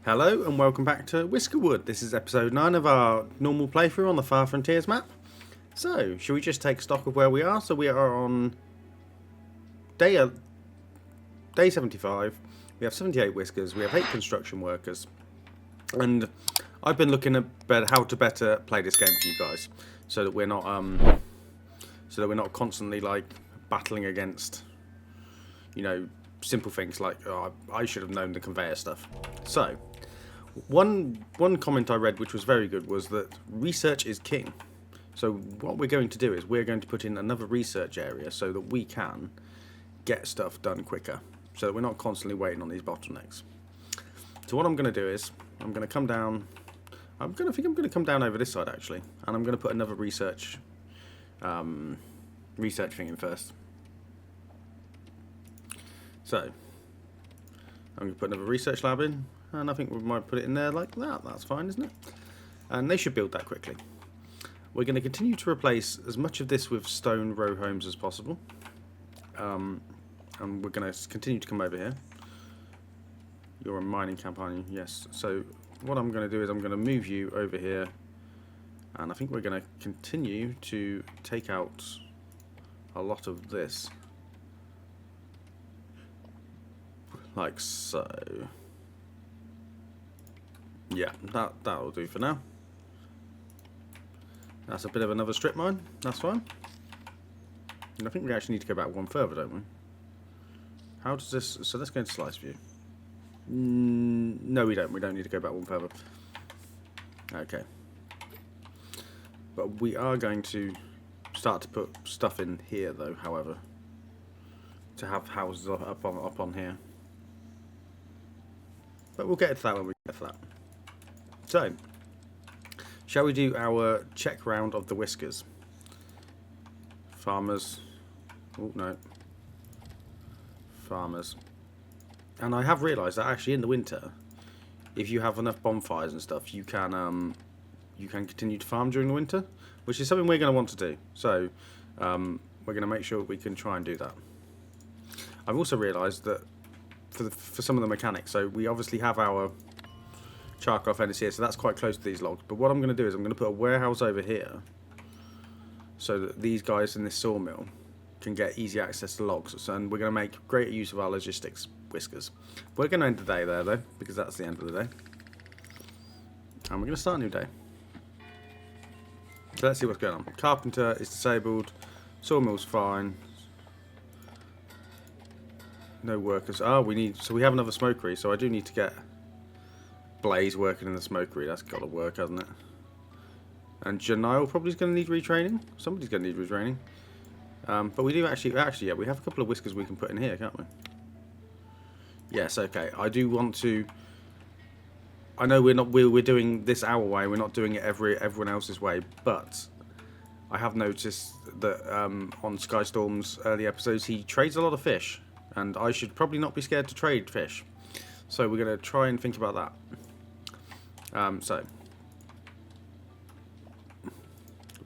Hello and welcome back to Whiskerwood. This is episode 9 of our normal playthrough on the Far Frontiers map. So, shall we just take stock of where we are? So we are on day 75. We have 78 whiskers. We have 8 construction workers. And I've been looking at how to better play this game for you guys, so that we're not constantly like battling against, simple things like, oh, I should have known the conveyor stuff. So, one comment I read which was very good was that research is king. So what we're going to do is we're going to put in another research area so that we can get stuff done quicker, so that we're not constantly waiting on these bottlenecks. So what I'm going to do is I'm going to come down. I'm going to come down over this side actually, and I'm going to put another research thing in first. So I'm going to put another research lab in, and I think we might put it in there like that. That's fine, isn't it? And they should build that quickly. We're going to continue to replace as much of this with stone row homes as possible. And we're going to continue to come over here. You're a mining camp, aren't you? Yes. So what I'm going to do is I'm going to move you over here. And I think we're going to continue to take out a lot of this. Like so. Yeah, that'll do for now. That's a bit of another strip mine. That's fine. And I think we actually need to go back one further, don't we? How does this... So let's go into slice view. No, we don't. We don't need to go back one further. Okay. But we are going to start to put stuff in here, though, however. To have houses up on here. But we'll get to that when we get to that. So, shall we do our check round of the whiskers? Farmers. Oh, no. Farmers. And I have realised that actually in the winter, if you have enough bonfires and stuff, you can continue to farm during the winter, which is something we're going to want to do. So, we're going to make sure we can try and do that. I've also realised that for some of the mechanics, so we obviously have our charcoal furnace here, so that's quite close to these logs. But what I'm going to do is I'm going to put a warehouse over here, so that these guys in this sawmill can get easy access to logs. So, and we're going to make greater use of our logistics whiskers. We're going to end the day there though, because that's the end of the day. And we're going to start a new day. So let's see what's going on. Carpenter is disabled. Sawmill's fine. No workers. Oh, we have another smokery, so I do need to get Blaze working in the smokery. That's got to work, hasn't it? And Janile probably is going to need retraining. Somebody's going to need retraining. But we do actually, yeah, we have a couple of whiskers we can put in here, can't we? Yes, okay. I do want to. I know we're doing this our way. We're not doing it everyone else's way. But I have noticed that on Skystorm's early episodes, he trades a lot of fish. And I should probably not be scared to trade fish. So we're going to try and think about that. So.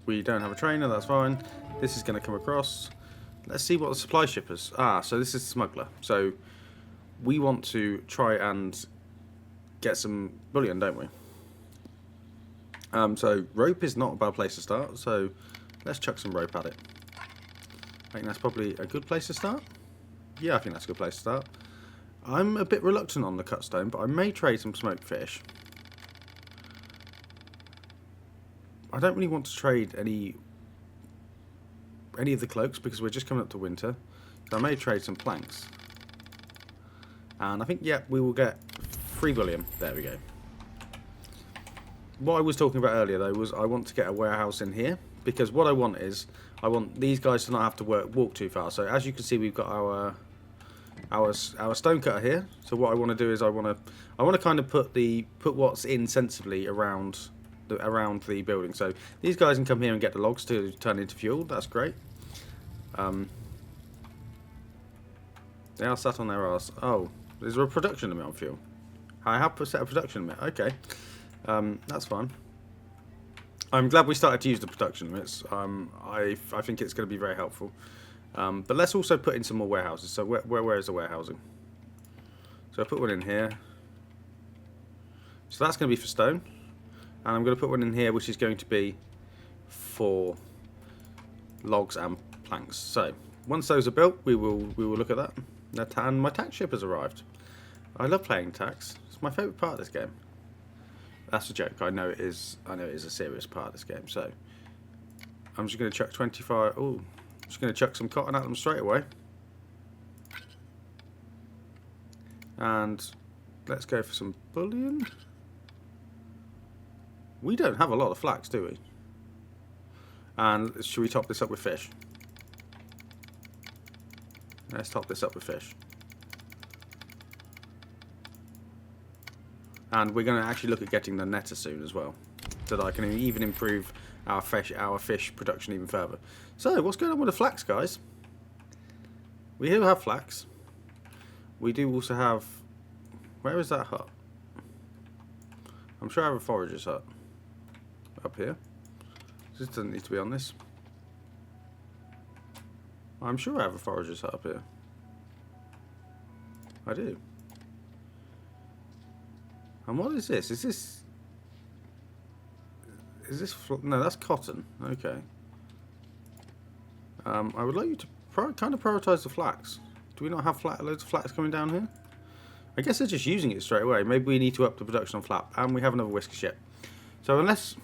We don't have a trainer, that's fine. This is going to come across. Let's see what the supply ship is. Ah, so this is the smuggler. So we want to try and get some bullion, don't we? So rope is not a bad place to start. So let's chuck some rope at it. I think that's probably a good place to start. Yeah, I think that's a good place to start. I'm a bit reluctant on the cut stone, but I may trade some smoked fish. I don't really want to trade any of the cloaks because we're just coming up to winter. So I may trade some planks. And I think, yeah, we will get free bullion. There we go. What I was talking about earlier, though, was I want to get a warehouse in here. Because what I want is, I want these guys to not have to walk too far. So as you can see, we've got our stone cutter here. So what I want to do is I want to kind of put what's in sensibly around the building. So these guys can come here and get the logs to turn into fuel. That's great. They are sat on their arse. Oh, is there a production limit on fuel? I have set a production limit. Okay, that's fine. I'm glad we started to use the production limits. I think it's going to be very helpful. But let's also put in some more warehouses. So where is the warehousing? So I put one in here. So that's going to be for stone. And I'm going to put one in here which is going to be for logs and planks. So once those are built, we will look at that. And my tax ship has arrived. I love playing tax. It's my favourite part of this game. That's a joke. I know it is. I know it is a serious part of this game. So I'm just going to chuck 25. Oh, I'm just going to chuck some cotton at them straight away. And let's go for some bullion. We don't have a lot of flax, do we? And should we top this up with fish? Let's top this up with fish. And we're going to actually look at getting the netter soon as well, so that I can even improve our fish production even further. So, what's going on with the flax, guys? We do have flax. We do also have... Where is that hut? I'm sure I have a forager's hut. Up here. This doesn't need to be on this. I'm sure I have a forager's hut up here. I do. And what is this? Is this... No, that's cotton. Okay. I would like you to kind of prioritise the flax. Do we not have loads of flax coming down here? I guess they're just using it straight away. Maybe we need to up the production on flap. And we have another whisker ship. So unless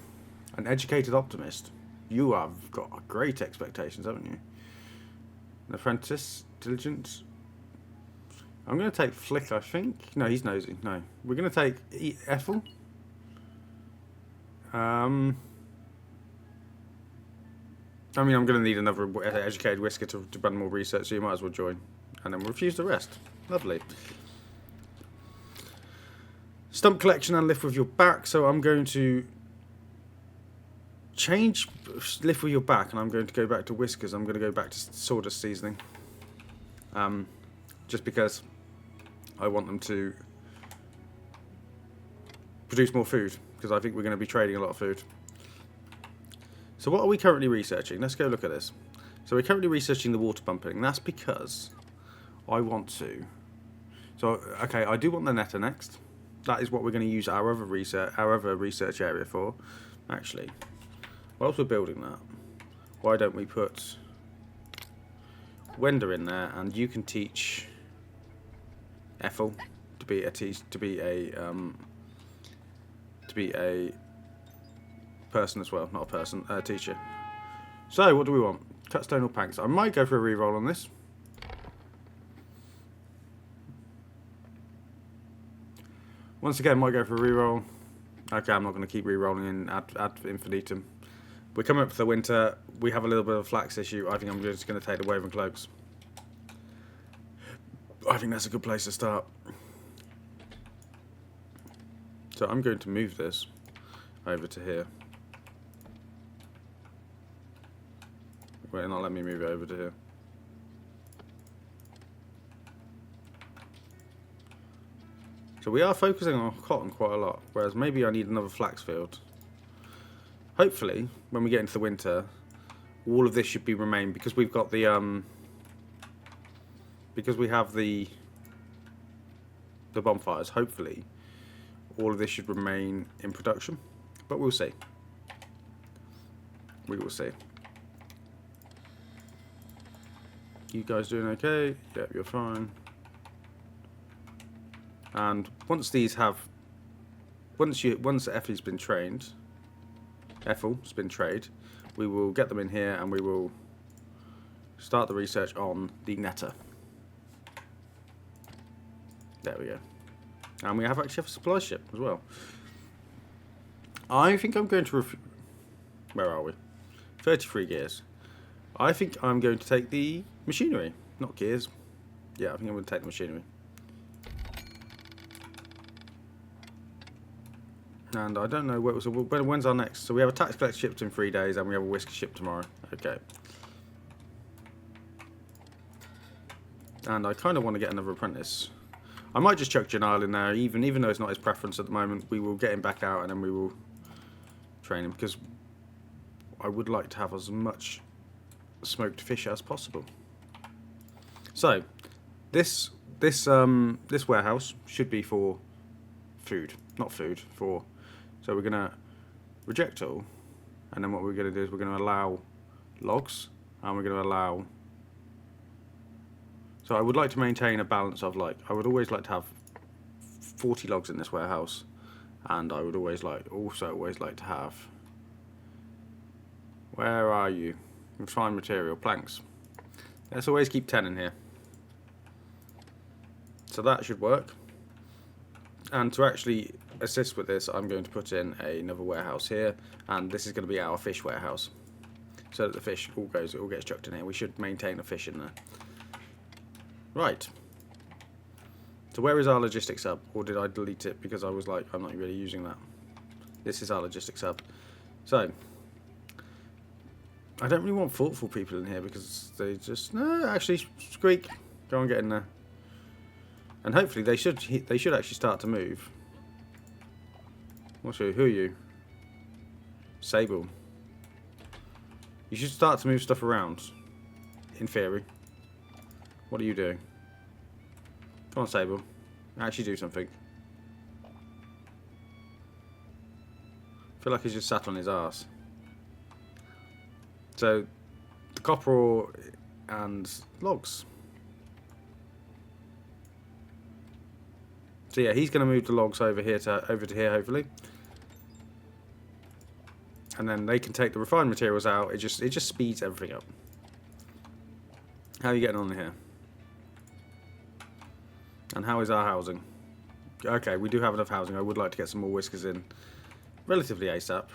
an educated optimist, you have got great expectations, haven't you? An apprentice, diligent. I'm going to take Flick, I think. No, he's nosy. No. We're going to take Ethel. I mean, I'm going to need another educated whisker to run more research, so you might as well join. And then we'll refuse the rest. Lovely. Stump collection and lift with your back. So I'm going to change lift with your back, and I'm going to go back to whiskers. I'm going to go back to sawdust seasoning. Just because I want them to produce more food, because I think we're going to be trading a lot of food. So what are we currently researching? Let's go look at this. So we're currently researching the water pumping. That's because I want to. So okay, I do want the netter next. That is what we're going to use our other research area for. Actually, whilst we're building that, why don't we put Wender in there, and you can teach Ethel to be a person as well, not a person, a teacher. So what do we want? Cut stone or planks? I might go for a reroll on this. Once again, might go for a reroll. Okay, I'm not going to keep rerolling in ad infinitum. We're coming up for the winter. We have a little bit of a flax issue. I think I'm just going to take the woven cloaks. I think that's a good place to start. So I'm going to move this over to here. Wait, not let me move it over to here. So we are focusing on cotton quite a lot, whereas maybe I need another flax field. Hopefully, when we get into the winter, all of this should be remain, because we've got the because we have the bonfires. Hopefully, all of this should remain in production, but we'll see. We will see. You guys doing okay? Yep, you're fine. And once these have, once Effie's been trained, Ethel's been trained, we will get them in here and we will start the research on the netter. There we go. And we actually have a supply ship as well. I think I'm going to where are we? 33 gears. I think I'm going to take the machinery, not gears. Yeah, I think I'm going to take the machinery. And I don't know when's our next. So we have a tax collector ship in 3 days, and we have a whisker ship tomorrow. Okay. And I kind of want to get another apprentice. I might just chuck Janile in there, even though it's not his preference at the moment. We will get him back out, and then we will train him, because I would like to have as much smoked fish as possible. So this warehouse should be for food, not food, for. So we're going to reject all, and then what we're going to do is we're going to allow logs, and we're going to allow. So I would like to maintain a balance of, like, I would always like to have 40 logs in this warehouse, and I would always like to have. Where are you? Refined material, planks. Let's always keep 10 in here. So that should work. And to actually assist with this, I'm going to put in another warehouse here, and this is going to be our fish warehouse. So that the fish all gets chucked in here. We should maintain a fish in there. Right. So where is our logistics hub? Or did I delete it because I was like, I'm not really using that? This is our logistics hub. So I don't really want thoughtful people in here because they just actually squeak. Go and get in there. And hopefully they should actually start to move. Who are you? Sable. You should start to move stuff around. In theory. What are you doing? Come on, Sable. Actually do something. I feel like he's just sat on his arse. So, the copper ore and logs. So yeah, he's going to move the logs over to here, hopefully. And then they can take the refined materials out. It just speeds everything up. How are you getting on here? And how is our housing? Okay, we do have enough housing. I would like to get some more whiskers in relatively ASAP.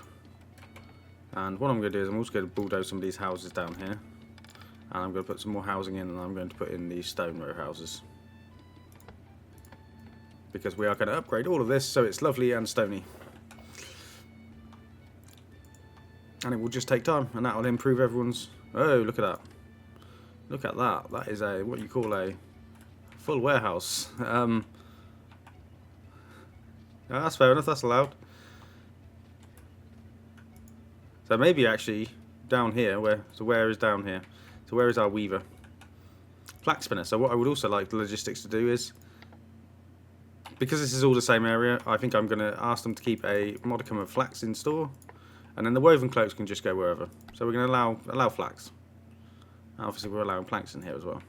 And what I'm going to do is I'm also going to bulldoze some of these houses down here. And I'm going to put some more housing in, and I'm going to put in these stone row houses. Because we are going to upgrade all of this so it's lovely and stony. And it will just take time, and that will improve everyone's... Oh, look at that. Look at that. That is a, what you call a full warehouse. That's fair enough, that's allowed. So maybe actually down here, where is down here? So where is our weaver? Flax spinner. So what I would also like the logistics to do is, because this is all the same area, I think I'm going to ask them to keep a modicum of flax in store, and then the woven cloaks can just go wherever. So we're going to allow flax. Obviously we're allowing planks in here as well.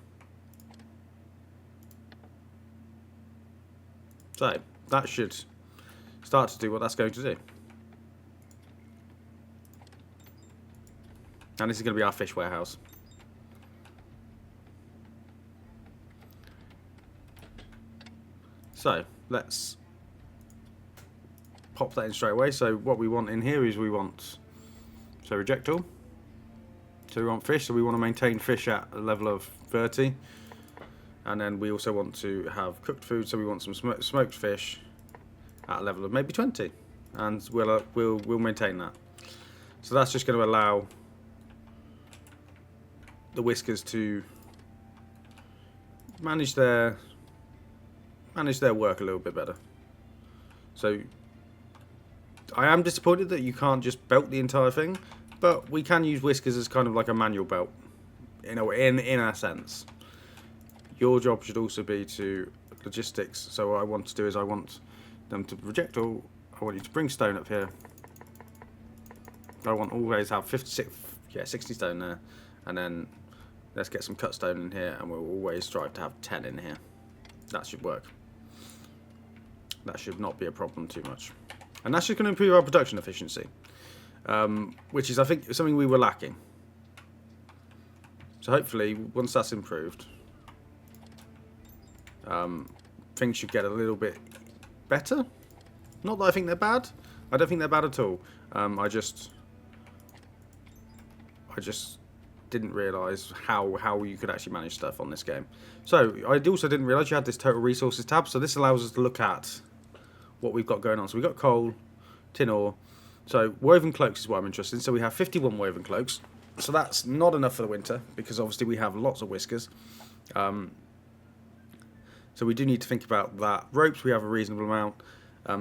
So that should start to do what that's going to do. And this is going to be our fish warehouse. So let's pop that in straight away. So what we want in here is so reject all. So we want fish, so we want to maintain fish at a level of 30. And then we also want to have cooked food, so we want some smoked fish at a level of maybe 20. And we'll maintain that. So that's just going to allow the whiskers to manage their work a little bit better. So I am disappointed that you can't just belt the entire thing, but we can use whiskers as kind of like a manual belt, in a sense. Your job should also be to logistics. So what I want to do is I want them to reject all. I want you to bring stone up here. I want always have 60 stone there, and then let's get some cut stone in here, and we'll always strive to have 10 in here. That should work. That should not be a problem too much. And that's just going to improve our production efficiency, which is, I think, something we were lacking. So hopefully, once that's improved, things should get a little bit better. Not that I think they're bad. I don't think they're bad at all. I just didn't realise how you could actually manage stuff on this game. So I also didn't realise you had this total resources tab. So this allows us to look at what we've got going on. So we've got coal, tin ore. So woven cloaks is what I'm interested in. So we have 51 woven cloaks. So that's not enough for the winter, because obviously we have lots of whiskers. So we do need to think about that. Ropes, we have a reasonable amount.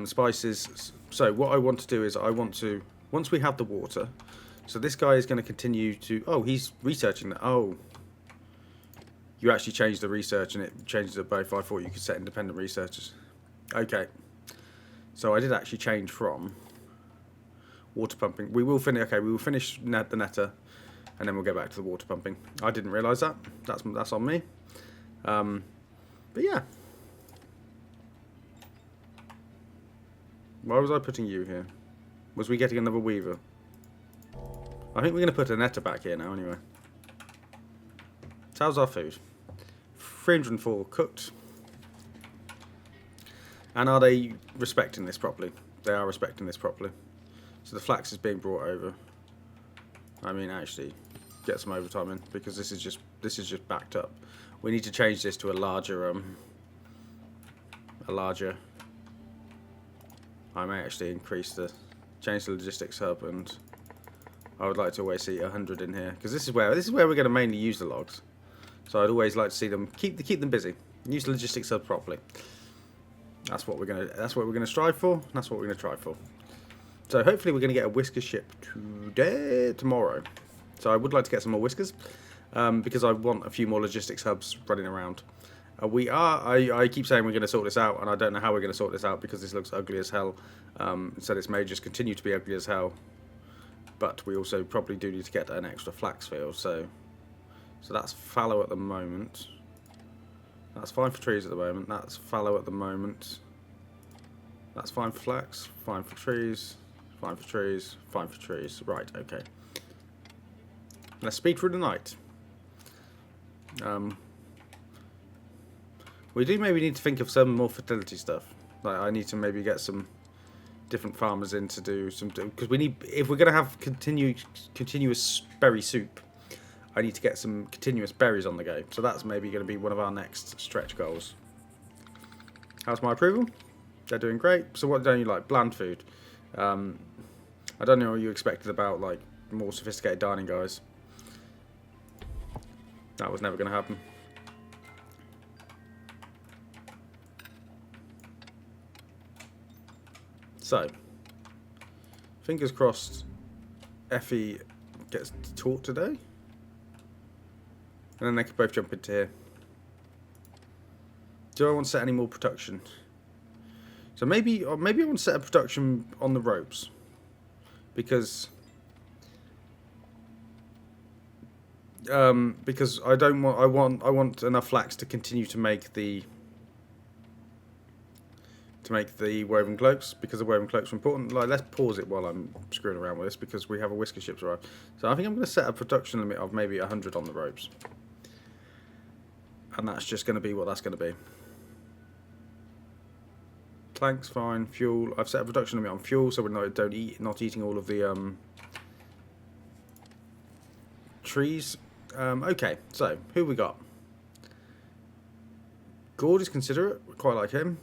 Spices. So what I want to do is once we have the water, so this guy is going to continue to... Oh, he's researching that. Oh. You actually changed the research and it changes it both. I thought you could set independent researchers. Okay. So I did actually change from water pumping. We will finish. Okay, we will finish the netter, and then we'll get back to the water pumping. I didn't realise that. That's on me. But yeah. Why was I putting you here? Was we getting another weaver? I think we're going to put a netter back here now anyway. So how's our food? 304 cooked. And are they respecting this properly? They are respecting this properly. So the flax is being brought over. I mean, actually, get some overtime in because this is just backed up. We need to change this to a larger. I may actually change the logistics hub, and I would like to always see 100 in here because this is where we're going to mainly use the logs. So I'd always like to see them keep them busy. Use the logistics hub properly. That's what we're gonna strive for. That's what we're gonna try for. So hopefully we're gonna get a whisker ship tomorrow. So I would like to get some more whiskers because I want a few more logistics hubs running around. I keep saying we're going to sort this out, and I don't know how we're going to sort this out because this looks ugly as hell. So this may just continue to be ugly as hell. But we also probably do need to get an extra flax field. So that's fallow at the moment. That's fine for trees at the moment. That's fallow at the moment. That's fine for flax. Fine for trees. Fine for trees. Fine for trees. Right, okay. Let's speed through the night. We do maybe need to think of some more fertility stuff. Like I need to maybe get some different farmers in to do some, because we need, if we're going to have continuous berry soup, I need to get some continuous berries on the go. So that's maybe going to be one of our next stretch goals. How's my approval? They're doing great. So what don't you like? Bland food. I don't know what you expected about like more sophisticated dining guys. That was never going to happen. So, fingers crossed Effie gets taught today. And then they could both jump into here. Do I want to set any more production? So maybe I want to set a production on the ropes. Because I don't want I want enough flax to continue to make the woven cloaks, because the woven cloaks are important. Like, let's pause it while I'm screwing around with this because we have a whisker ship to arrive. So I think I'm going to set a production limit of maybe 100 on the ropes, and that's just going to be what that's going to be. Planks fine, fuel. I've set a production limit on fuel, so we're not eating all of the trees. Okay, so who we got? Gord is considerate. We quite like him.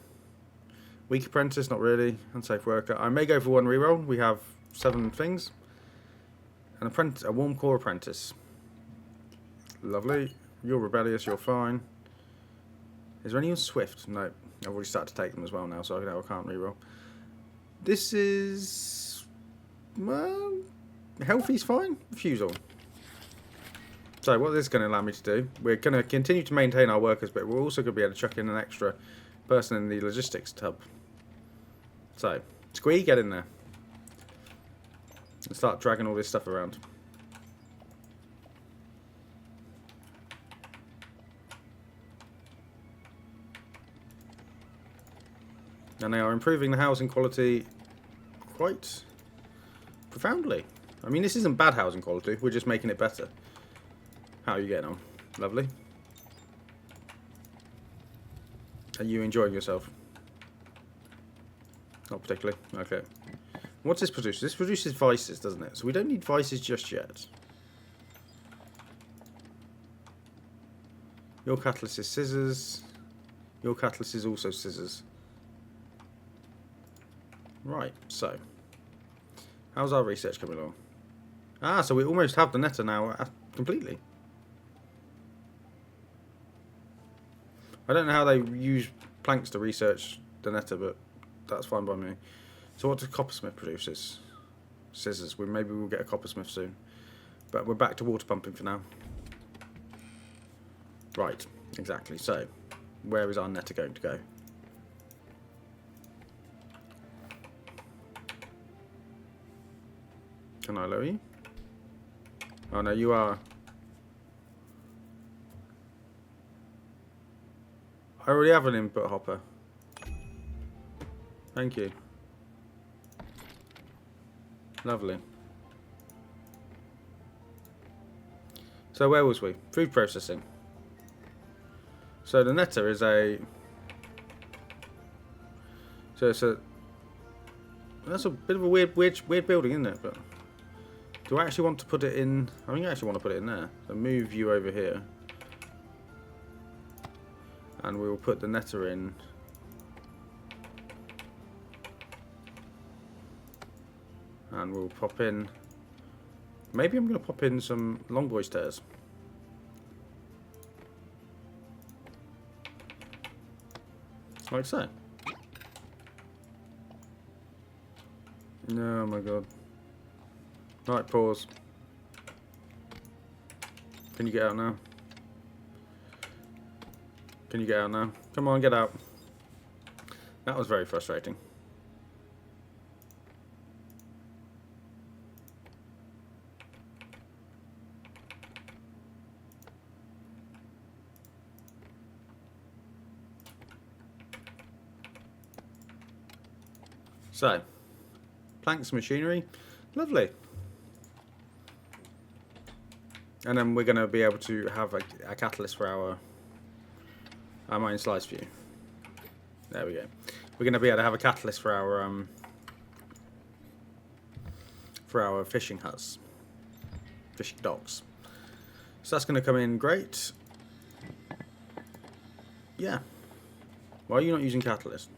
Weak apprentice, not really. Unsafe worker. I may go for one reroll. We have 7 things. An apprentice, a warm core apprentice. Lovely. You're rebellious. You're fine. Is there anyone swift? No. I've already started to take them as well now, so I can't reroll. This is, well, healthy's fine. Refusal. So what this is going to allow me to do, we're going to continue to maintain our workers, but we're also going to be able to chuck in an extra person in the logistics tub. So, Squee, get in there. And start dragging all this stuff around. And they are improving the housing quality quite profoundly. I mean, this isn't bad housing quality, we're just making it better. How are you getting on? Lovely. Are you enjoying yourself? Not particularly. Okay. What's this produce? This produces vices, doesn't it? So we don't need vices just yet. Your catalyst is scissors. Your catalyst is also scissors. Right, so. How's our research coming along? Ah, so we almost have the netter now completely. I don't know how they use planks to research the netter, but that's fine by me. So what does coppersmith produce? Scissors. Maybe we'll get a coppersmith soon. But we're back to water pumping for now. Right, exactly. So, where is our netter going to go? Can I lower you? Oh no, you are. I already have an input hopper. Thank you. Lovely. So where was we? Food processing. So the netter is a... So it's a... That's a bit of a weird building, isn't it? But do I actually want to put it in... I think I actually want to put it in there. So move you over here. And we will put the netter in. And we'll pop in... Maybe I'm going to pop in some long boy stairs. Like so. Oh my god. Right, pause. Can you get out now? Can you get out now? Come on, get out. That was very frustrating. So, planks, machinery, lovely. And then we're going to be able to have a catalyst for our mine slice view. There we go. We're going to be able to have a catalyst for our fishing huts, fishing docks. So that's going to come in great. Yeah. Why are you not using catalyst?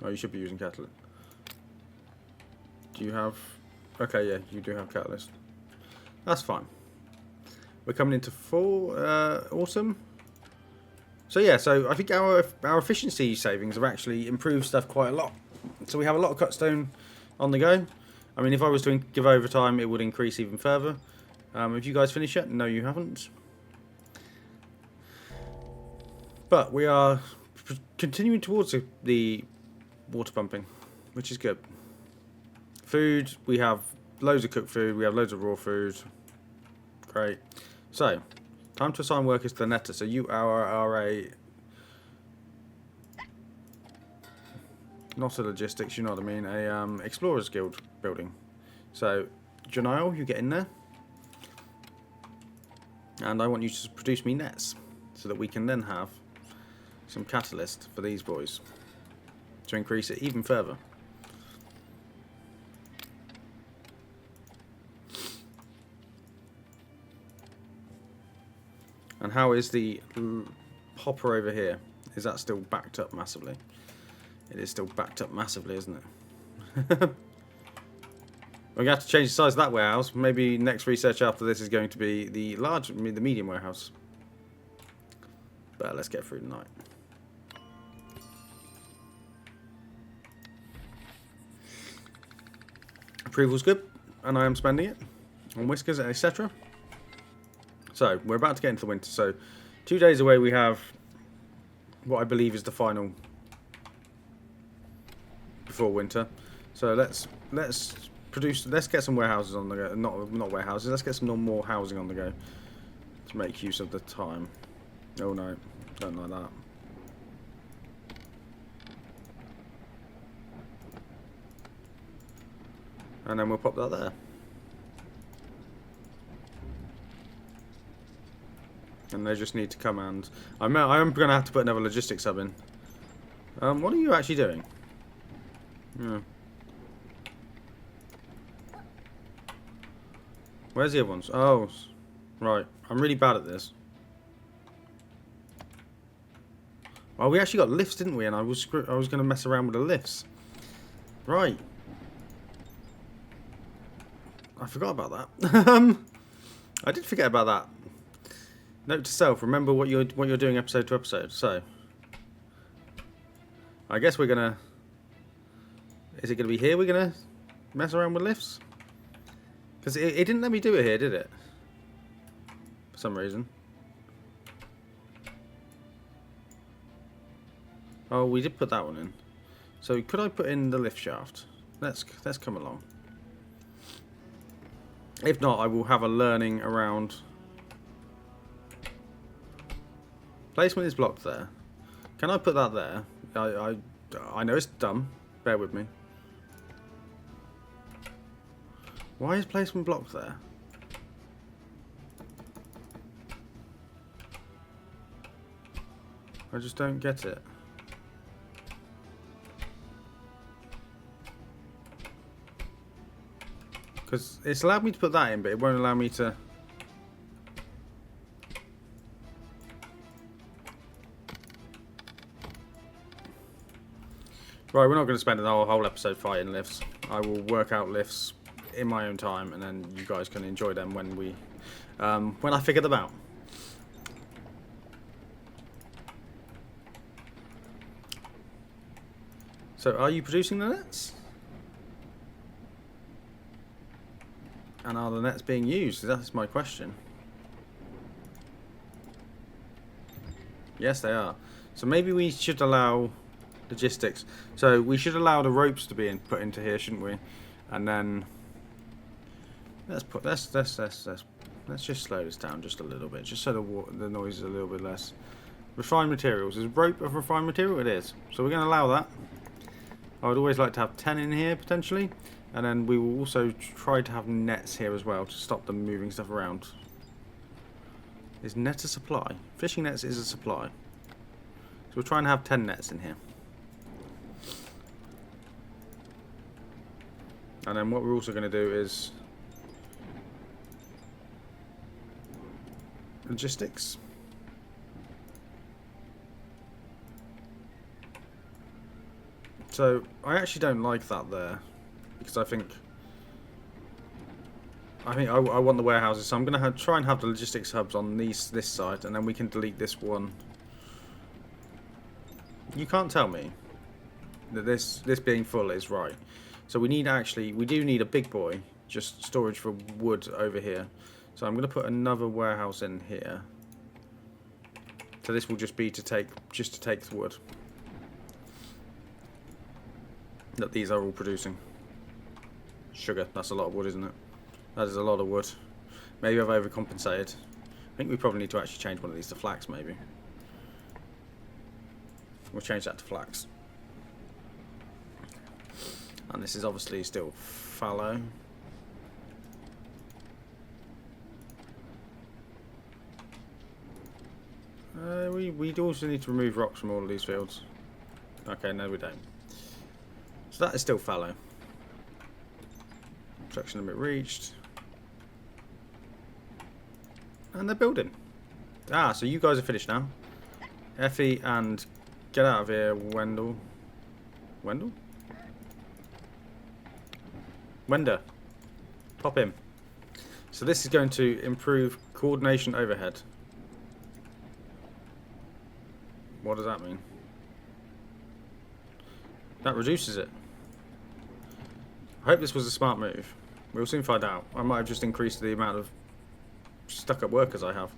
Oh, you should be using catalyst. Do you have... Okay, yeah, you do have catalyst. That's fine. We're coming into full autumn. So yeah, so I think our efficiency savings have actually improved stuff quite a lot. So we have a lot of cut stone on the go. I mean, if I was to give overtime, it would increase even further. Have you guys finished yet? No, you haven't. But we are continuing towards the water pumping, which is good. Food, we have loads of cooked food, we have loads of raw food. Great. So, time to assign workers to the netter. So you are a... Not a logistics, you know what I mean, a Explorers Guild building. So, Janile, you get in there. And I want you to produce me nets, so that we can then have some catalyst for these boys. To increase it even further. And how is the hopper over here? Is that still backed up massively? It is still backed up massively, isn't it? We're going to have to change the size of that warehouse. Maybe next research after this is going to be the medium warehouse. But let's get through tonight. Approval's good, and I am spending it on whiskers, etc. So, we're about to get into the winter. So, 2 days away we have what I believe is the final before winter. So, let's get some warehouses on the go. Not warehouses, let's get some more housing on the go to make use of the time. Oh no, don't like that. And then we'll pop that there. And they just need to come and... I am going to have to put another logistics hub in. What are you actually doing? Yeah. Where's the other ones? Oh, right. I'm really bad at this. Well, we actually got lifts, didn't we? And I was going to mess around with the lifts. Right. I forgot about that. I did forget about that. Note to self, remember what you're doing episode to episode. So, I guess we're gonna... Is it gonna be here we're gonna mess around with lifts? Because it didn't let me do it here, did it? For some reason. Oh, we did put that one in. So could I put in the lift shaft? Let's come along. If not, I will have a learning around. Placement is blocked there. Can I put that there? I know it's dumb. Bear with me. Why is placement blocked there? I just don't get it. Because it's allowed me to put that in, but it won't allow me to... Right, we're not going to spend the whole episode fighting lifts. I will work out lifts in my own time, and then you guys can enjoy them when I figure them out. So, are you producing the nets? And are the nets being used? That's my question. Yes, they are. So maybe we should allow logistics. So we should allow the ropes to be put into here, shouldn't we? And then let's just slow this down just a little bit, just so the noise is a little bit less. Refined materials. Is rope of refined material? It is. So we're going to allow that. I would always like to have 10 in here potentially, and then we will also try to have nets here as well to stop them moving stuff around. Is net a supply? Fishing nets is a supply. So we'll try and have 10 nets in here. And then what we're also going to do is logistics. So I actually don't like that there, because I think I want the warehouses, so I'm going to try and have the logistics hubs on this side, and then we can delete this one. You can't tell me that this being full is right. So we do need a big boy, just storage for wood over here. So I'm going to put another warehouse in here. So this will just be to take the wood that these are all producing. Sugar, that's a lot of wood, isn't it? That is a lot of wood. Maybe I've overcompensated. I think we probably need to actually change one of these to flax, maybe. We'll change that to flax. And this is obviously still fallow. We also need to remove rocks from all of these fields. Okay, no we don't. So that is still fallow. Production limit reached. And they're building. Ah, so you guys are finished now. Effie and get out of here, Wendell. Wendell? Wender. Pop in. So this is going to improve coordination overhead. What does that mean? That reduces it. I hope this was a smart move. We'll soon find out. I might have just increased the amount of stuck-up workers I have.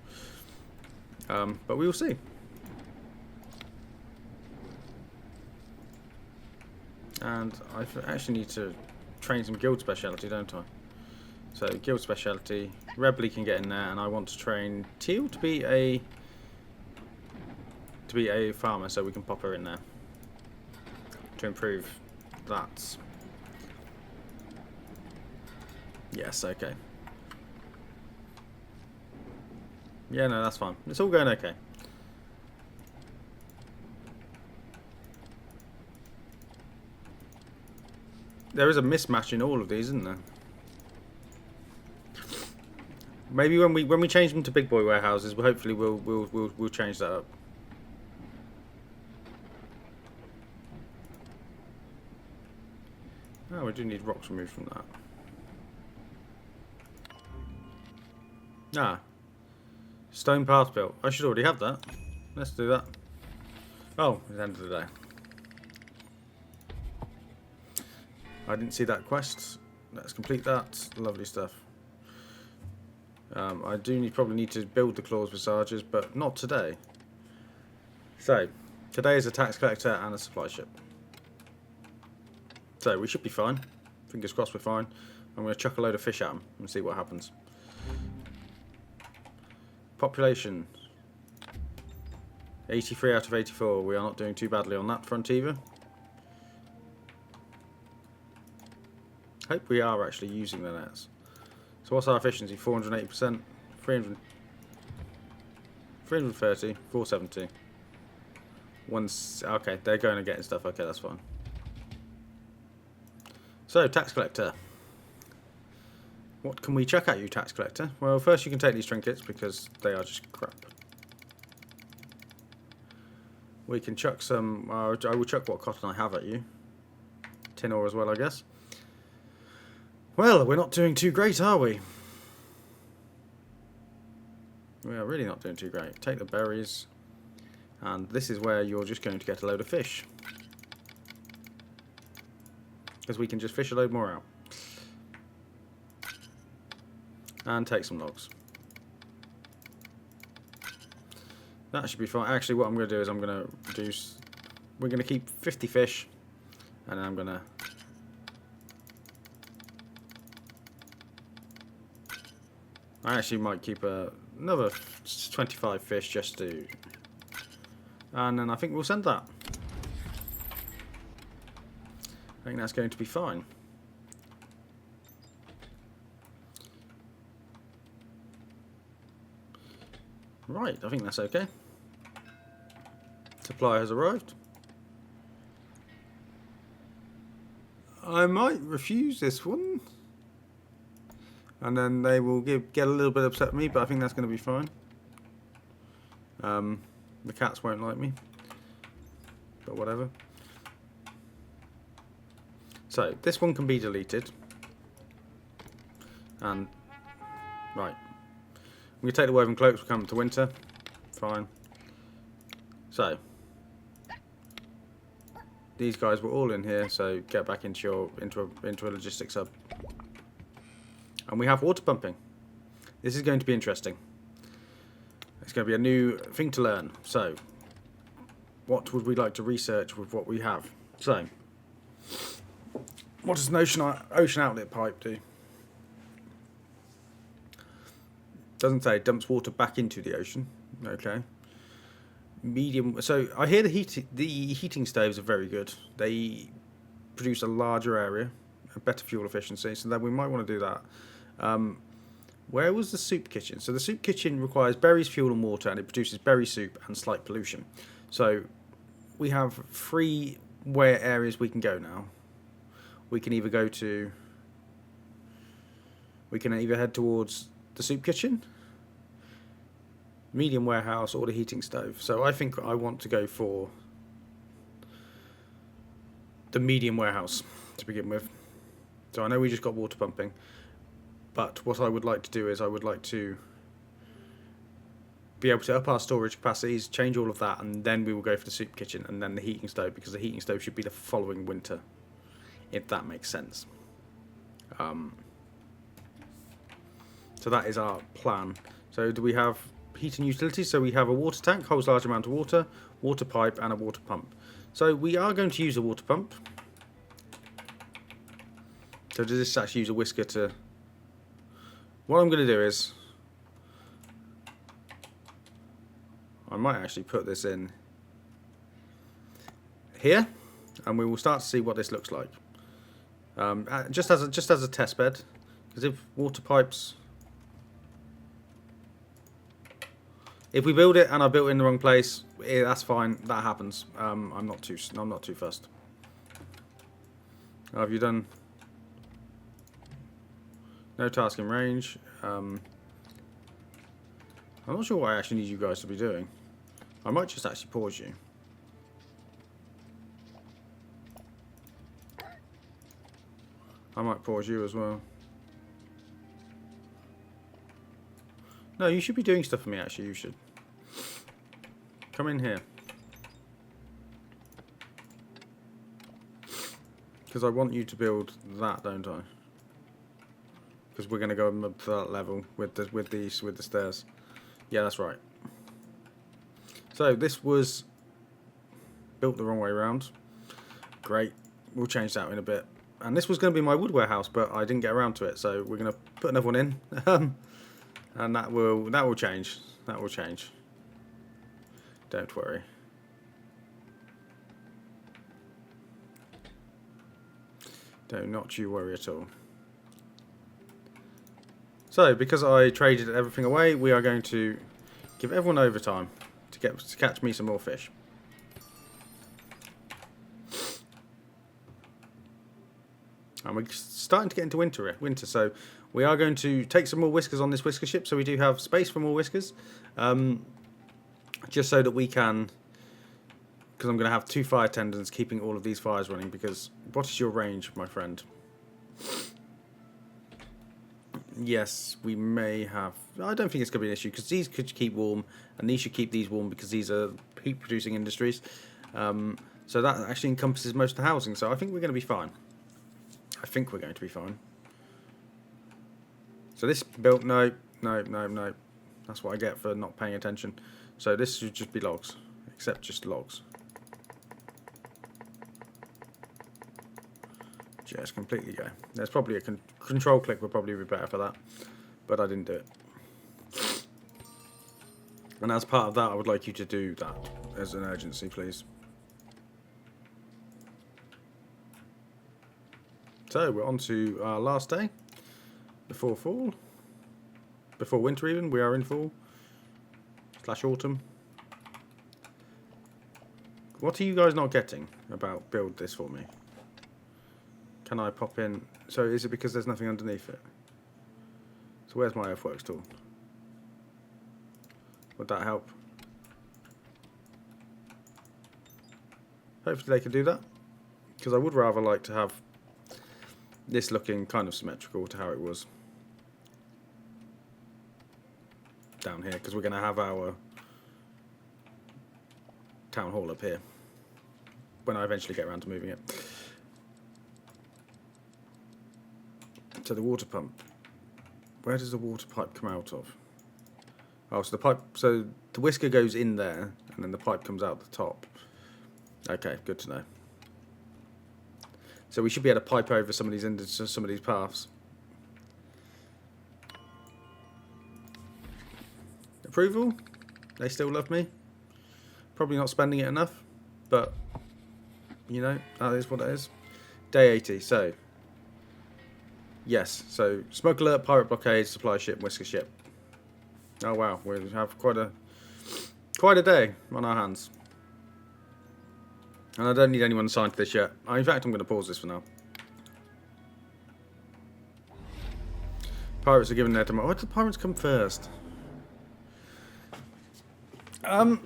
But we will see. And I actually need to train some guild speciality, don't I? So guild speciality, Rebly can get in there, and I want to train Teal to be a farmer, so we can pop her in there to improve that. Yes, okay. Yeah, no, that's fine. It's all going okay. There is a mismatch in all of these, isn't there? Maybe when we change them to big boy warehouses, hopefully we'll change that up. Oh, we do need rocks removed from that. Ah, stone path built. I should already have that. Let's do that. Oh, it's the end of the day. I didn't see that quest. Let's complete that. Lovely stuff. I probably need to build the claws visages, but not today. So, today is a tax collector and a supply ship. So we should be fine. Fingers crossed we're fine. I'm going to chuck a load of fish at them and see what happens. Population. 83 out of 84. We are not doing too badly on that front either. Hope we are actually using the nets. So what's our efficiency? 480%, 300, 330, 470. Okay, they're going and getting stuff. Okay, that's fine. So, tax collector. What can we chuck at you, tax collector? Well, first you can take these trinkets because they are just crap. We can chuck some... I will chuck what cotton I have at you. Tin ore as well, I guess. Well, we're not doing too great, are we? We are really not doing too great. Take the berries. And this is where you're just going to get a load of fish. Because we can just fish a load more out. And take some logs. That should be fine. Actually, what I'm going to do is I'm going to do... We're going to keep 50 fish. And then I'm going to... I actually might keep another 25 fish just to... And then I think we'll send that. I think that's going to be fine. Right, I think that's okay. Supply has arrived. I might refuse this one. And then they will get a little bit upset at me, but I think that's going to be fine. The cats won't like me. But whatever. So, this one can be deleted. And, right. I'm going to take the woven cloaks, we'll come to winter. Fine. So, these guys were all in here, so get back into a logistics hub. And we have water pumping. This is going to be interesting. It's going to be a new thing to learn. So, what would we like to research with what we have? So, what does an ocean outlet pipe do? Doesn't say. Dumps water back into the ocean. Okay. Medium. So I hear the heating stoves are very good. They produce a larger area, a better fuel efficiency. So that we might want to do that. Where was the soup kitchen? So the soup kitchen requires berries, fuel, and water, and it produces berry soup and slight pollution. So we have 3 areas we can go now. We can either go to. We can either head towards the soup kitchen, medium warehouse, or the heating stove. So I think I want to go for the medium warehouse to begin with. So I know we just got water pumping, but what I would like to do is I would like to be able to up our storage capacities, change all of that, and then we will go for the soup kitchen and then the heating stove, because the heating stove should be the following winter, if that makes sense. So that is our plan. So do we have heating utilities? So we have a water tank, holds a large amount of water, water pipe, and a water pump. So we are going to use a water pump. So does this actually use a whisker to... What I'm going to do is... I might actually put this in here, and we will start to see what this looks like. Just as a test bed, because if water pipes... If we build it and I built it in the wrong place, that's fine. That happens. I'm not too fussed. Have you done? No task in range. I'm not sure what I actually need you guys to be doing. I might just actually pause you. I might pause you as well. No, you should be doing stuff for me, actually. You should. Come in here. Because I want you to build that, don't I? Because we're going to go up to that level with the stairs. Yeah, that's right. So this was built the wrong way around. Great. We'll change that in a bit. And this was going to be my wood warehouse, but I didn't get around to it, so we're going to put another one in. And that will change. That will change. Don't worry. Do not you worry at all. So, because I traded everything away, we are going to give everyone overtime to catch me some more fish. And we're starting to get into winter, so we are going to take some more whiskers on this whisker ship, so we do have space for more whiskers. Just so that we can, because I'm going to have 2 fire tendons keeping all of these fires running, because what is your range, my friend? Yes, we may have. I don't think it's going to be an issue, because these could keep warm, and these should keep these warm, because these are heat-producing industries. So that actually encompasses most of the housing, so I think we're going to be fine. I think we're going to be fine. So this built, no. That's what I get for not paying attention. So this should just be logs, except just logs. Just completely go. There's probably a control click would probably be better for that, but I didn't do it. And as part of that, I would like you to do that as an urgency, please. So we're on to our last day before fall, before winter even. We are in fall / autumn. What are you guys not getting about build this for me? Can I pop in? So is it because there's nothing underneath it? So where's my earthworks tool? Would that help? Hopefully they can do that, because I would rather like to have this looking kind of symmetrical to how it was down here, because we're going to have our town hall up here when I eventually get around to moving it. So the water pump, where does the water pipe come out of? Oh, so the pipe, so the whisker goes in there and then the pipe comes out the top. Okay, good to know. So we should be able to pipe over some of these paths. Approval? They still love me. Probably not spending it enough, but you know, that is what it is. Day 80. So yes. So smoke alert, pirate blockade, supply ship, whisker ship. Oh wow, we have quite a day on our hands. And I don't need anyone assigned to this yet. In fact, I'm going to pause this for now. Pirates are given their demand. Why did the pirates come first? I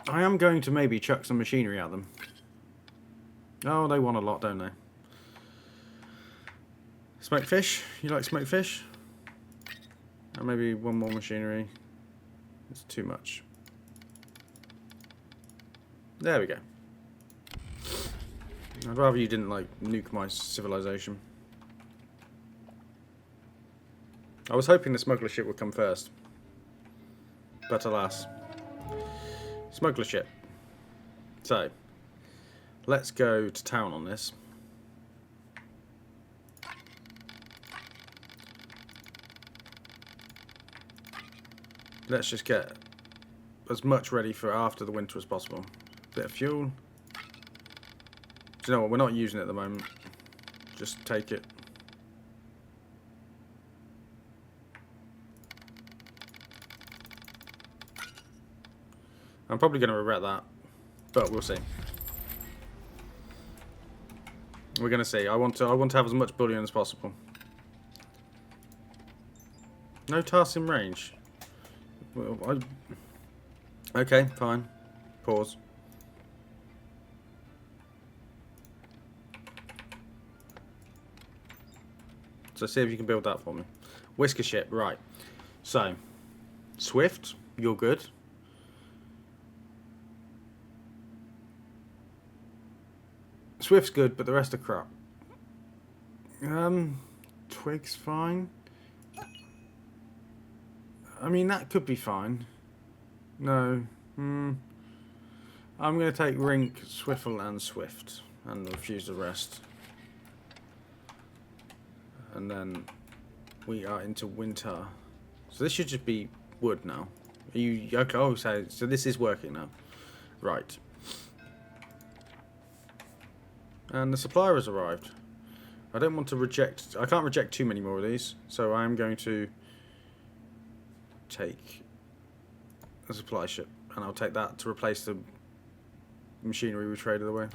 am going to maybe chuck some machinery at them. Oh, they want a lot, don't they? Smoked fish? You like smoked fish? Or maybe one more machinery. It's too much. There we go. I'd rather you didn't, like, nuke my civilization. I was hoping the smuggler ship would come first. But alas. Smuggler ship. So, let's go to town on this. Let's just get as much ready for after the winter as possible. Bit of fuel. Do you know what? We're not using it at the moment. Just take it. I'm probably going to regret that, but we'll see. We're going to see. I want to have as much bullion as possible. No tasks in range. Well, okay, fine. Pause. So see if you can build that for me. Whisker ship, right. So, Swift, you're good. Swift's good, but the rest are crap. Twig's fine. I mean, that could be fine. No. I'm going to take Rink, Swiffle, and Swift, and refuse the rest. And then we are into winter. So this should just be wood now. Are you okay? Oh, so this is working now. Right. And the supplier has arrived. I don't want to reject... I can't reject too many more of these. So I'm going to take a supply ship. And I'll take that to replace the machinery we traded away.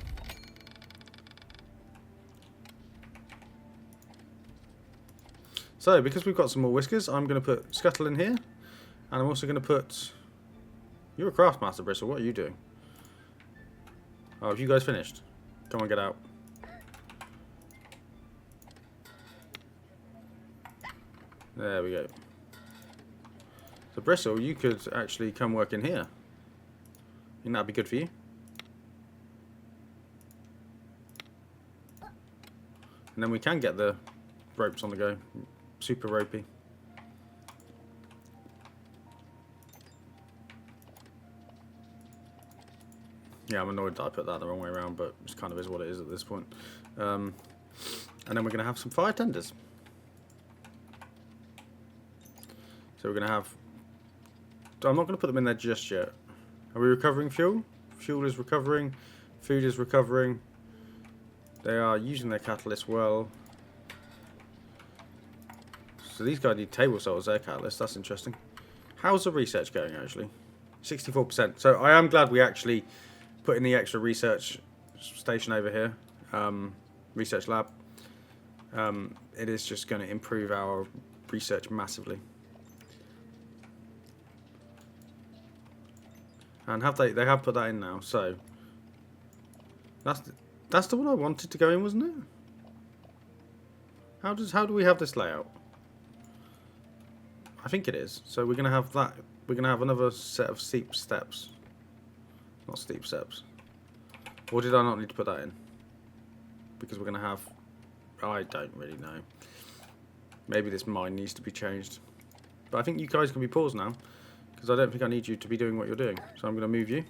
So, because we've got some more whiskers, I'm going to put Scuttle in here. And I'm also going to put... You're a craftmaster, Bristle. What are you doing? Oh, have you guys finished? Come on, get out. There we go. So, Bristle, you could actually come work in here. Think that'd be good for you? And then we can get the ropes on the go. Super ropey. Yeah, I'm annoyed that I put that the wrong way around, but it kind of is what it is at this point. And then we're going to have some fire tenders. So we're going to have... I'm not going to put them in there just yet. Are we recovering fuel? Fuel is recovering. Food is recovering. They are using their catalyst well. So these guys need table salt as their catalyst. That's interesting. How's the research going, actually? 64%. So I am glad we actually put in the extra research station over here. Research lab. It is just going to improve our research massively. And they have put that in now, so that's the one I wanted to go in, wasn't it? How do we have this layout? I think it is. So we're gonna have that. We're gonna have another set of steep steps. Not steep steps. Or did I not need to put that in? Because we're gonna have... I don't really know. Maybe this mine needs to be changed. But I think you guys can be paused now. Because I don't think I need you to be doing what you're doing. So I'm going to move you.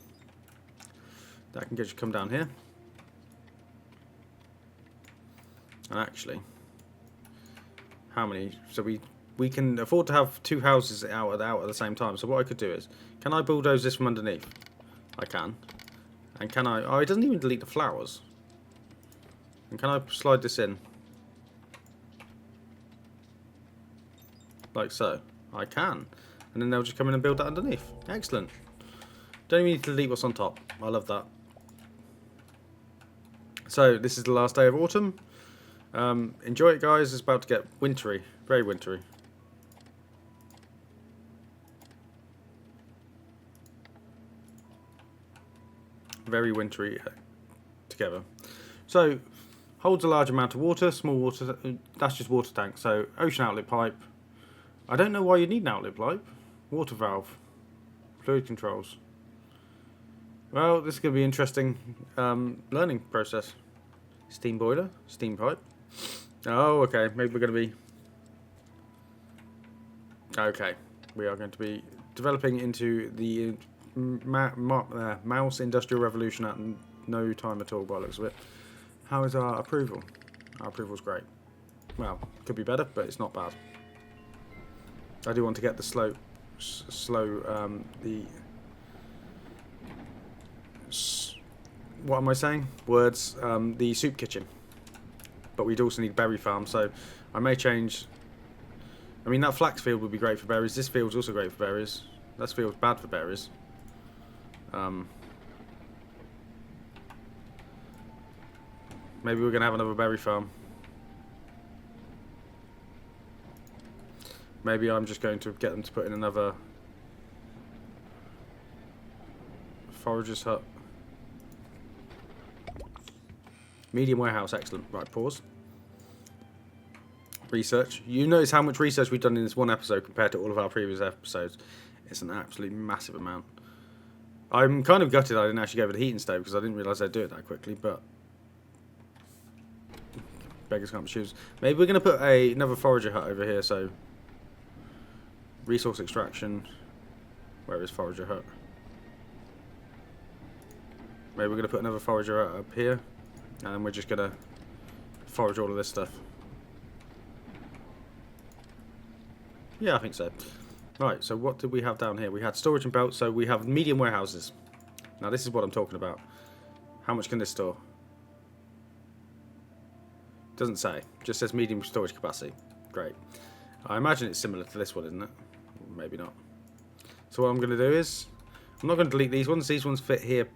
That can get you to come down here. And actually, how many? So we can afford to have two houses out at the same time. So what I could do is, can I bulldoze this from underneath? I can. And can I... Oh, it doesn't even delete the flowers. And can I slide this in? Like so. I can. And then they'll just come in and build that underneath. Excellent. Don't even need to delete what's on top. I love that. So, this is the last day of autumn. Enjoy it, guys. It's about to get wintry. Very wintry. Very wintry together. So, holds a large amount of water. Small water. That's just water tank. So, ocean outlet pipe. I don't know why you need an outlet pipe. Water valve. Fluid controls. Well, this is going to be an interesting learning process. Steam boiler. Steam pipe. Oh, okay. Maybe we're going to be... Okay. We are going to be developing into the mouse industrial revolution at no time at all by the looks of it. How is our approval? Our approval's great. Well, could be better, but it's not bad. I do want to get the what am I saying? Words. The soup kitchen. But we'd also need berry farm, so I may change. I mean, that flax field would be great for berries. This field's also great for berries. That field's bad for berries. Maybe we're going to have another berry farm. Maybe I'm just going to get them to put in another forager's hut. Medium warehouse, excellent. Right, pause. Research. You notice how much research we've done in this one episode compared to all of our previous episodes. It's an absolutely massive amount. I'm kind of gutted I didn't actually go over the heating stove because I didn't realise they'd do it that quickly, but beggars can't be choosers. Maybe we're going to put another forager hut over here, so resource extraction. Where is forager hut? Maybe we're going to put another forager hut up here, and then we're just going to forage all of this stuff. Yeah, I think so. Right, so what did we have down here? We had storage and belts, so we have medium warehouses. Now this is what I'm talking about. How much can this store? Doesn't say. Just says medium storage capacity. Great. I imagine it's similar to this one, isn't it? Maybe not. So what I'm going to do is, I'm not going to delete these ones. These ones fit here.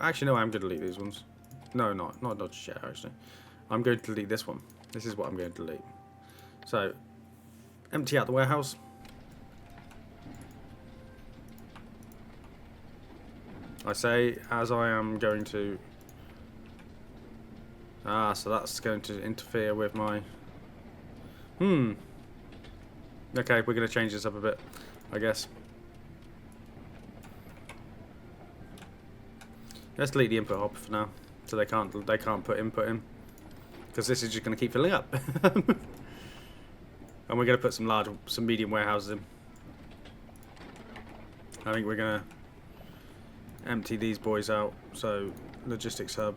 Actually, no, I'm going to delete these ones. No, not just yet, actually. I'm going to delete this one. This is what I'm going to delete. So, empty out the warehouse. I say as I am going to... Ah, so that's going to interfere with my... Okay, we're going to change this up a bit, I guess. Let's delete the input hopper for now, so they can't put input in, because this is just going to keep filling up. And we're going to put some medium warehouses in. I think we're going to empty these boys out. So logistics hub,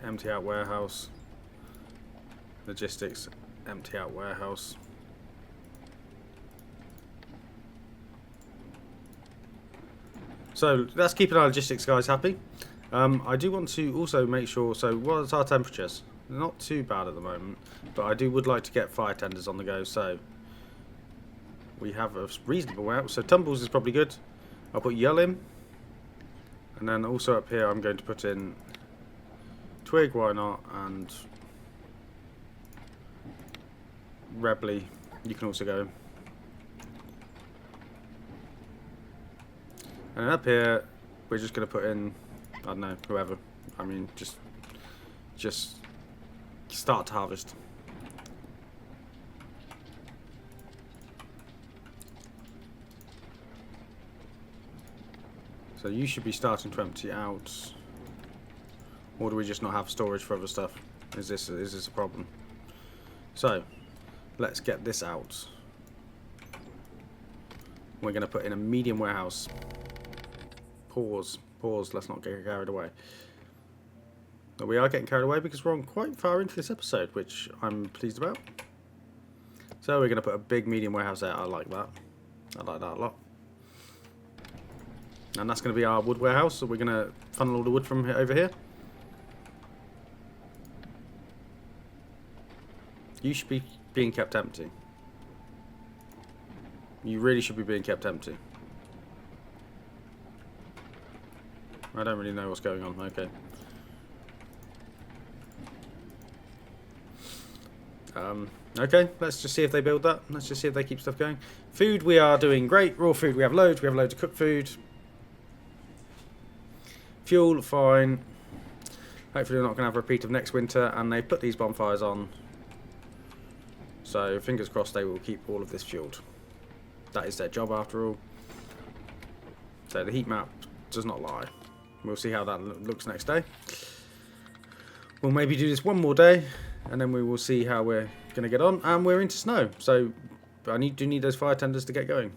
empty out warehouse, logistics, empty out warehouse. So that's keeping our logistics guys happy. I do want to also make sure, so what's our temperatures? Not too bad at the moment, but I would like to get fire tenders on the go, so we have a reasonable amount. So tumbles is probably good. I'll put Yull in, and then also up here I'm going to put in Twig, why not, and Rebley, you can also go in. And then up here we're just going to put in, I don't know, whoever. I mean, just start to harvest. So you should be starting to empty out. Or do we just not have storage for other stuff? Is this a problem? So let's get this out. We're going to put in a medium warehouse. Pause, let's not get carried away. But we are getting carried away because we're on quite far into this episode, which I'm pleased about. So we're going to put a big medium warehouse there. I like that. I like that a lot. And that's going to be our wood warehouse, so we're going to funnel all the wood from over here. You should be being kept empty. You really should be being kept empty. I don't really know what's going on. Okay. Okay, let's just see if they build that. Let's just see if they keep stuff going. Food, we are doing great. Raw food, we have loads. We have loads of cooked food. Fuel, fine. Hopefully we're not going to have a repeat of next winter. And they put these bonfires on. So fingers crossed they will keep all of this fueled. That is their job after all. So the heat map does not lie. We'll see how that looks next day. We'll maybe do this one more day, and then we will see how we're going to get on. And we're into snow, so I do need those fire tenders to get going.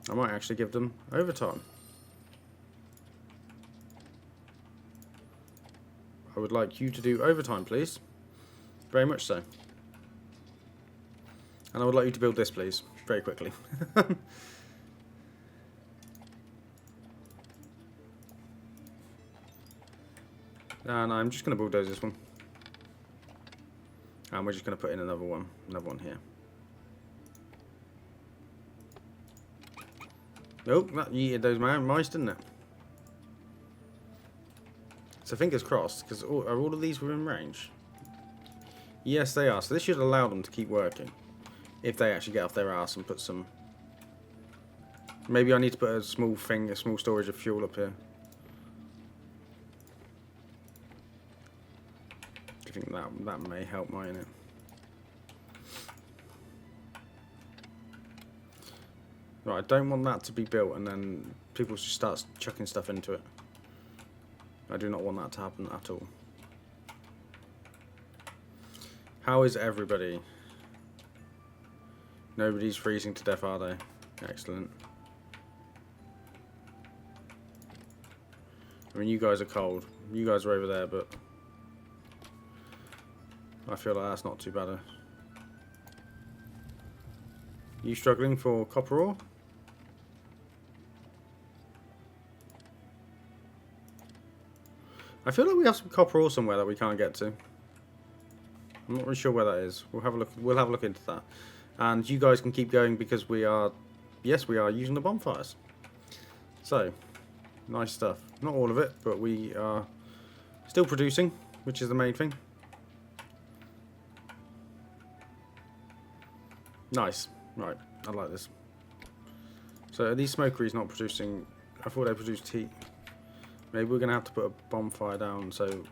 I might actually give them overtime. I would like you to do overtime, please. Very much so. And I would like you to build this, please, very quickly. And I'm just going to bulldoze this one. And we're just going to put in another one here. Nope, that yeeted those mice, didn't it? So fingers crossed, because are all of these within range? Yes, they are. So this should allow them to keep working. If they actually get off their ass and put some... Maybe I need to put a small storage of fuel up here. I think that may help, mightn't it? Right, I don't want that to be built and then people just start chucking stuff into it. I do not want that to happen at all. How is everybody? Nobody's freezing to death, are they? Excellent. I mean, you guys are cold. You guys are over there, but I feel like that's not too bad. You struggling for copper ore? I feel like we have some copper ore somewhere that we can't get to. I'm not really sure where that is. We'll have a look. We'll have a look into that. And you guys can keep going because we are, yes, we are using the bonfires. So, nice stuff. Not all of it, but we are still producing, which is the main thing. Nice. Right, I like this. So are these smokeries not producing? I thought they produced heat. Maybe we're going to have to put a bonfire down. So,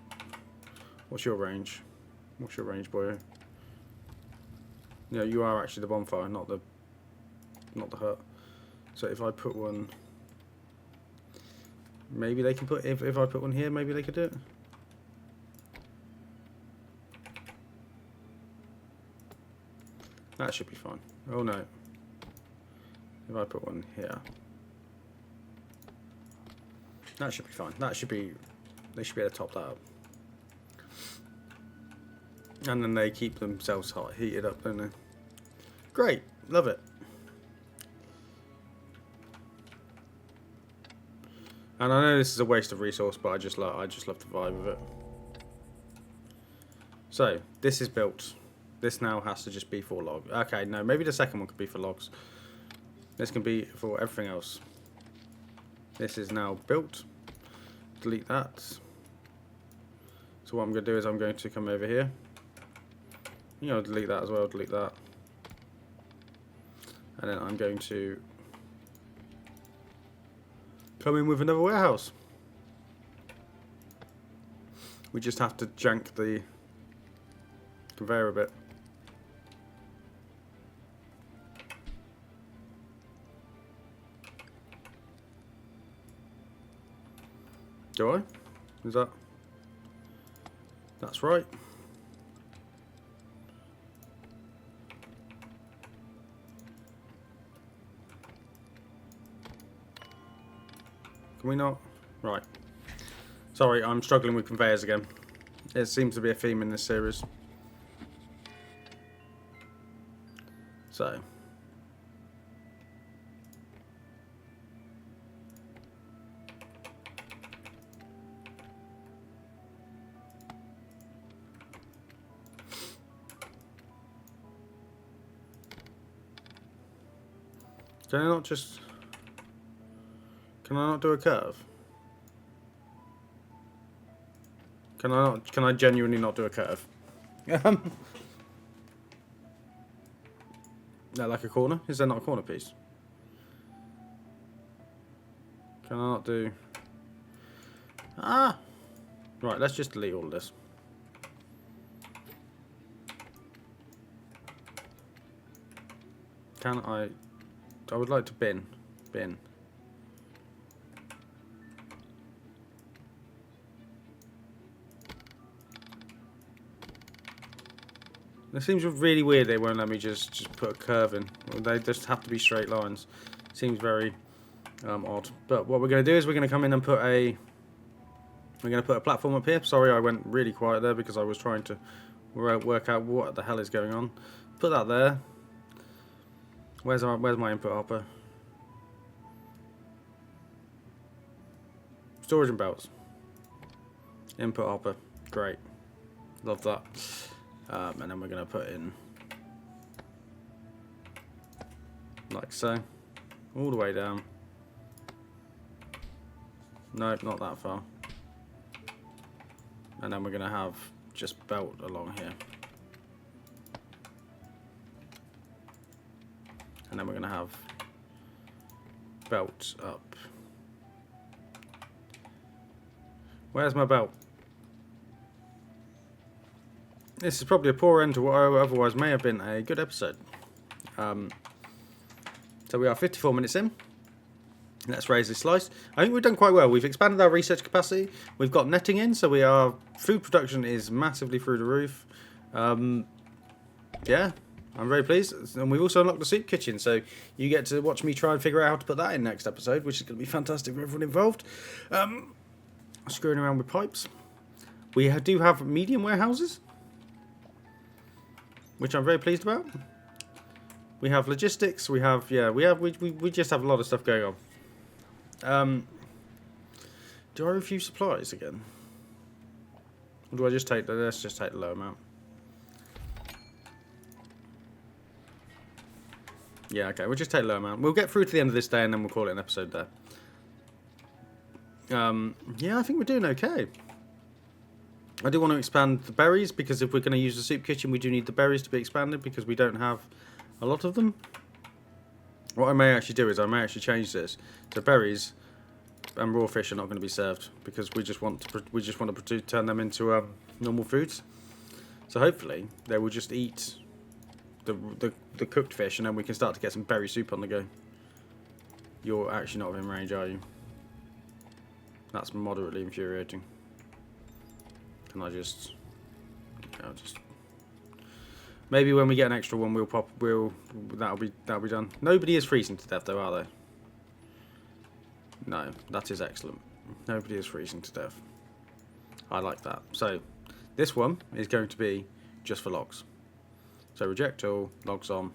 what's your range? What's your range, boy? Yeah, you are actually the bonfire, not the hut. So if I put one, maybe they can put. If I put one here, maybe they could do it. That should be fine. Oh no. If I put one here, that should be fine. That should be. They should be able to top that up. And then they keep themselves hot, heated up, don't they? Great, love it. And I know this is a waste of resource, but I just love the vibe of it. So this is built. This now has to just be for logs. Okay, no, maybe the second one could be for logs. This can be for everything else. This is now built. Delete that. So what I'm going to do is I'm going to come over here. You know, delete that as well, delete that. And then I'm going to come in with another warehouse. We just have to jank the conveyor a bit. Do I? Is that? That's right. Can we not? Right. Sorry, I'm struggling with conveyors again. It seems to be a theme in this series. So. Can I not just... Can I not do a curve? Can I not? Can I genuinely not do a curve? No, like a corner? Is there not a corner piece? Can I not do... Ah! Right, let's just delete all of this. Can I would like to bin. It seems really weird they won't let me just put a curve in. They just have to be straight lines. Seems very odd. But what we're going to do is we're going to come in and put a... We're going to put a platform up here. Sorry, I went really quiet there because I was trying to work out what the hell is going on. Put that there. Where's my input hopper? Storage and belts. Input hopper. Great. Love that. And then we're going to put in like so, all the way down. Nope, not that far. And then we're going to have just belt along here. And then we're going to have belt up. Where's my belt? This is probably a poor end to what otherwise may have been a good episode. So we are 54 minutes in. Let's raise this slice. I think we've done quite well. We've expanded our research capacity. We've got netting in, so food production is massively through the roof. Yeah, I'm very pleased. And we've also unlocked the soup kitchen, so you get to watch me try and figure out how to put that in next episode, which is going to be fantastic for everyone involved. Screwing around with pipes. We do have medium warehouses, which I'm very pleased about. We have logistics. We have we just have a lot of stuff going on. Do I refuse supplies again? Or do I just take let's just take the low amount. Yeah, okay, we'll just take the low amount. We'll get through to the end of this day and then we'll call it an episode there. Yeah, I think we're doing okay. I do want to expand the berries because if we're going to use the soup kitchen, we do need the berries to be expanded because we don't have a lot of them. What I may actually do is I may actually change this so berries and raw fish are not going to be served because we just want to turn them into normal foods. So hopefully they will just eat the cooked fish and then we can start to get some berry soup on the go. You're actually not within range, are you? That's moderately infuriating. Can I just maybe when we get an extra one that'll be done. Nobody is freezing to death though, are they? No, that is excellent. Nobody is freezing to death. I like that. So this one is going to be just for logs. So reject all, logs on.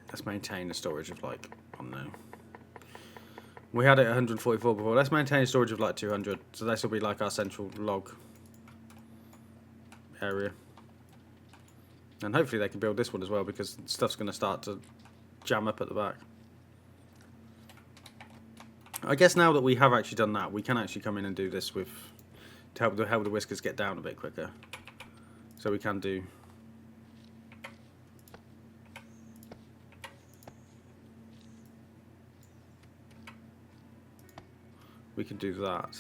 Let's maintain the storage of like, I don't know. We had it at 144 before. Let's maintain a storage of like 200. So this will be like our central log area. And hopefully they can build this one as well because stuff's going to start to jam up at the back. I guess now that we have actually done that, we can actually come in and do this to help the whiskers get down a bit quicker. So we can do... We can do that.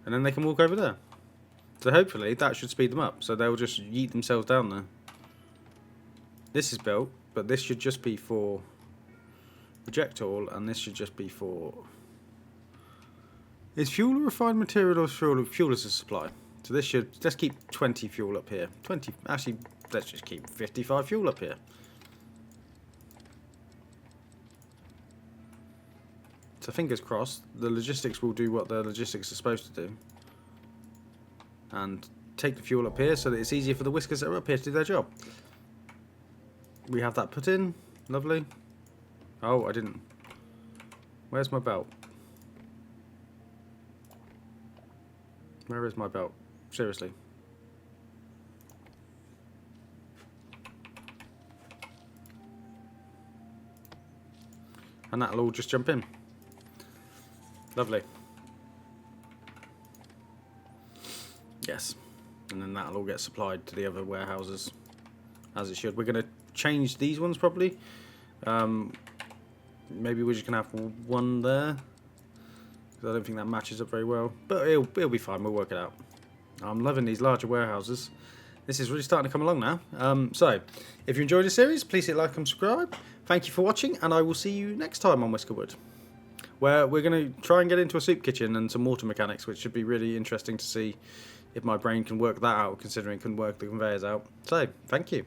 And then they can walk over there. So hopefully that should speed them up. So they'll just yeet themselves down there. This is built, but this should just be for reject all, and this should just be for... Is fuel a refined material or fuel as a supply? So this should... Let's keep 20 fuel up here. 20... Actually, let's just keep 55 fuel up here. So fingers crossed, the logistics will do what the logistics are supposed to do. And take the fuel up here so that it's easier for the whiskers that are up here to do their job. We have that put in. Lovely. Oh, I didn't. Where's my belt? Where is my belt? Seriously. And that'll all just jump in. Lovely. Yes. And then that'll all get supplied to the other warehouses as it should. We're going to change these ones probably. Maybe we're just going to have one there. Because I don't think that matches up very well. But it'll be fine. We'll work it out. I'm loving these larger warehouses. This is really starting to come along now. So, if you enjoyed the series, please hit like and subscribe. Thank you for watching, and I will see you next time on Whiskerwood, where we're going to try and get into a soup kitchen and some water mechanics, which should be really interesting to see if my brain can work that out, considering it couldn't work the conveyors out. So, thank you.